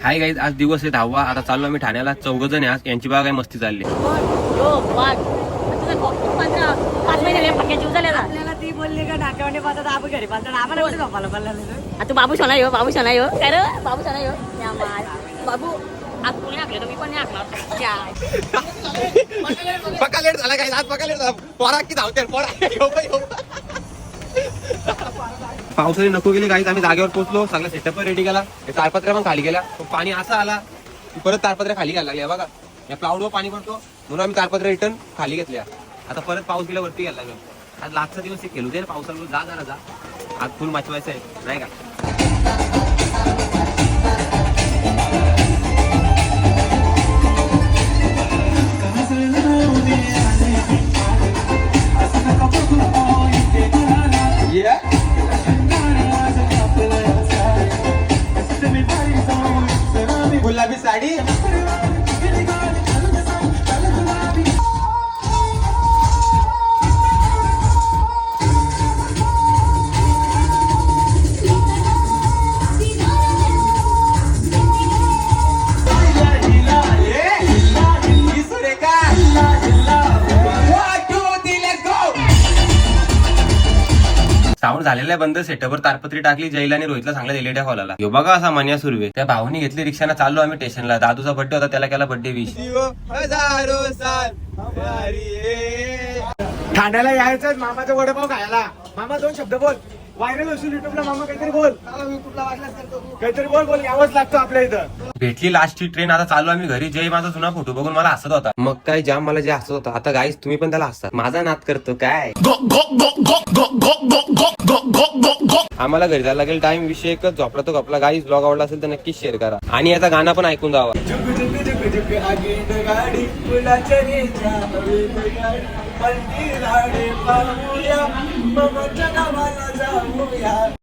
Hi guys, आज दिवस आहे 10वा. आता चाललो आम्ही ठाण्याला. 4 जण आहे आज. यांची बघा काय मस्ती चालली. आपल्याला ती बोलली का नाक्यावाने पाहतात आपण घरी पाहतात आम्हाला एवढं झोपायला पाहिलं. तू बाबू सोना यो बाबू सोना यो काय रे बाबू सोना यो बाबू आज कोणी हाकले तर मी पण नाही हाकणार. पक्का लेट झाला गाईज, आज पक्का लेट झाला. पोरा की धावते पावसाने नको गेले गाईज. आम्ही जागेवर पोहोचलो, सगळं सेटअप रेडी केला. तारपत्र्या पण खाली गेल्या. पाणी असं आला की परत तारपत्र्या खाली घ्यायला लागल्या. बघा या प्लाउडवर पाणी पडतो म्हणून आम्ही तारपत्र्या रिटर्न खाली घेतल्या. आता परत पाऊस गेला वरती घ्यायला लागलो. आज लास्टचा दिवस एक खेळू दे पावसाला. जा जरा जा, आज फुल माचवायचं आहे नाही का. गुलाबी साडी साऊंड झालेला आहे बंद. सेटअपवर तारपत्री टाकली. जैला आणि रोहितला सांगलं एलईडी कॉलला. यो बघा असा मन्या सुरवे. त्या भावानी घेतली रिक्षाना. चाललो आम्ही स्टेशनला. दादूचा बर्थडे होता, त्याला केला बर्थडे विश. ठाण्याला यायचं मामाचा वडापाव खायला. मामा 2 शब्द बोल. व्हायरल असून युट्यूबला मामा काहीतरी बोल. काहीतरी बोल यावंच लागतं आपल्या इथं. भेटली लास्टची ट्रेन. आता चालू आम्ही घरी. जय माझा जुना फोटो बघून मला हसत होता. मग काय जाम मला जे हसत होता. आता गाईस तुम्ही पण त्याला हसतात. माझा नाद करतो काय. आम्हाला घरी जायला लागेल. टाइम विषय एकच, झोपला तो गपला. गाईस ब्लॉग आवडला असेल तर नक्कीच शेअर करा आणि याचा गाणं पण ऐकून जावा.